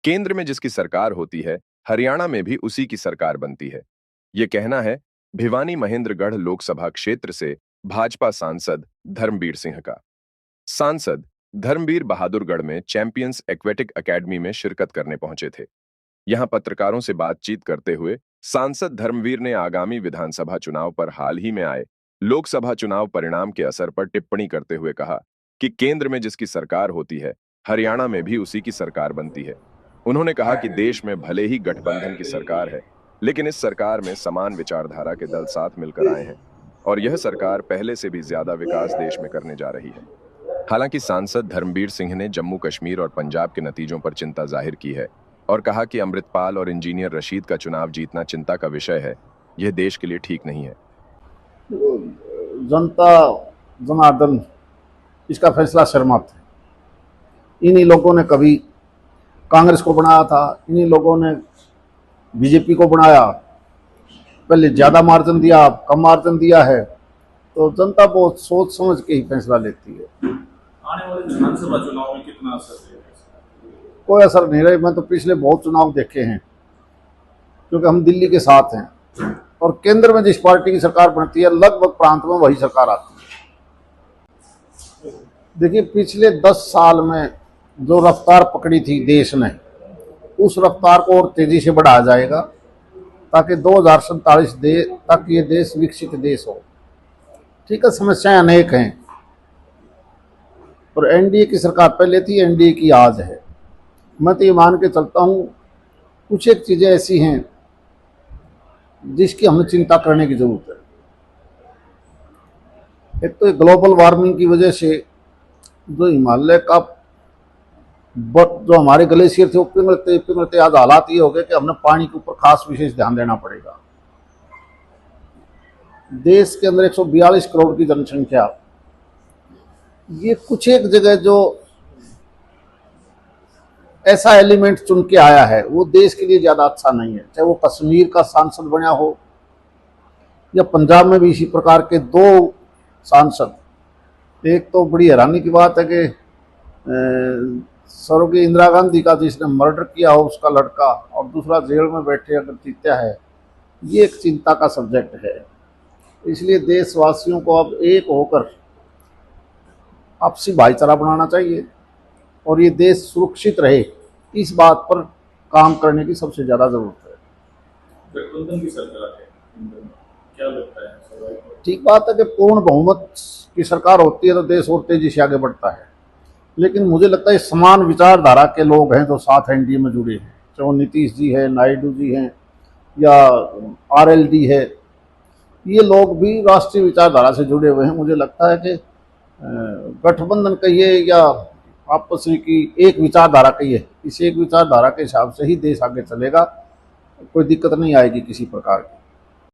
केंद्र में जिसकी सरकार होती है, हरियाणा में भी उसी की सरकार बनती है। ये कहना है भिवानी महेंद्रगढ़ लोकसभा क्षेत्र से भाजपा सांसद धर्मवीर सिंह का। सांसद धर्मवीर बहादुरगढ़ में चैंपियंस एक्वेटिक एकेडमी में शिरकत करने पहुंचे थे। यहां पत्रकारों से बातचीत करते हुए सांसद धर्मवीर ने आगामी विधानसभा चुनाव पर हाल ही में आए लोकसभा चुनाव परिणाम के असर पर टिप्पणी करते हुए कहा कि केंद्र में जिसकी सरकार होती है, हरियाणा में भी उसी की सरकार बनती है। उन्होंने कहा कि देश में भले ही गठबंधन की सरकार है, लेकिन इस सरकार में समान विचारधारा के दल साथ मिलकर आए हैं और यह सरकार पहले से भी ज्यादा विकास देश में करने जा रही है। हालांकि सांसद धर्मवीर सिंह ने जम्मू कश्मीर और पंजाब के नतीजों पर चिंता जाहिर की है और कहा कि अमृतपाल और इंजीनियर रशीद का चुनाव जीतना चिंता का विषय है। यह देश के लिए ठीक नहीं है। जनता जनार्दन इसका फैसला शर्मात है। इन्हीं लोगों ने कभी कांग्रेस को बनाया था, इन्हीं लोगों ने बीजेपी को बनाया, पहले ज़्यादा मार्जिन दिया, अब कम मार्जिन दिया है, तो जनता बहुत सोच समझ के ही फैसला लेती है। आने वाले विधानसभा चुनाव में कितना असर है? कोई असर नहीं रहा। मैं तो पिछले बहुत चुनाव देखे हैं, क्योंकि हम दिल्ली के साथ हैं और केंद्र में जिस पार्टी की सरकार बनती है लगभग प्रांत में वही सरकार आती है। देखिए, पिछले 10 साल में जो रफ्तार पकड़ी थी देश ने, उस रफ्तार को और तेजी से बढ़ाया जाएगा ताकि 2047 तक ये देश विकसित देश हो। ठीक है, समस्याएं अनेक हैं, और एनडीए की सरकार पहले थी, एनडीए की आज है। मैं तो ये मान के चलता हूँ कुछ एक चीज़ें ऐसी हैं जिसकी हमें चिंता करने की जरूरत है। एक तो ग्लोबल वार्मिंग की वजह से जो हिमालय का जो हमारे ग्लेशियर थे वो पिघलते पिघलते आज हालात ये हो गए कि हमने पानी के ऊपर खास विशेष ध्यान देना पड़ेगा। देश के अंदर 142 करोड़ की जनसंख्या, ये कुछ एक जगह जो ऐसा एलिमेंट चुन के आया है वो देश के लिए ज़्यादा अच्छा नहीं है। चाहे वो कश्मीर का सांसद बना हो या पंजाब में भी इसी प्रकार के 2 सांसद। एक तो बड़ी हैरानी की बात है कि स्वर्गीय इंदिरा गांधी का जिसने मर्डर किया हो उसका लड़का, और दूसरा जेल में बैठे अगर जीता है, ये एक चिंता का सब्जेक्ट है। इसलिए देशवासियों को अब एक होकर आपसी भाईचारा बनाना चाहिए और ये देश सुरक्षित रहे, इस बात पर काम करने की सबसे ज़्यादा ज़रूरत है। गठबंधन की सरकार है, क्या लगता है? ठीक बात है कि पूर्ण बहुमत की सरकार होती है तो देश और तेजी से आगे बढ़ता है, लेकिन मुझे लगता है समान विचारधारा के लोग हैं जो साथ एनडीए में जुड़े हैं, चाहे वो नीतीश जी है, नायडू जी हैं या आरएलडी है, ये लोग भी राष्ट्रीय विचारधारा से जुड़े हुए हैं। मुझे लगता है कि गठबंधन कहिए या आपस में की एक विचारधारा कहिए, इस एक विचारधारा के हिसाब से ही देश आगे चलेगा। कोई दिक्कत नहीं आएगी किसी प्रकार की।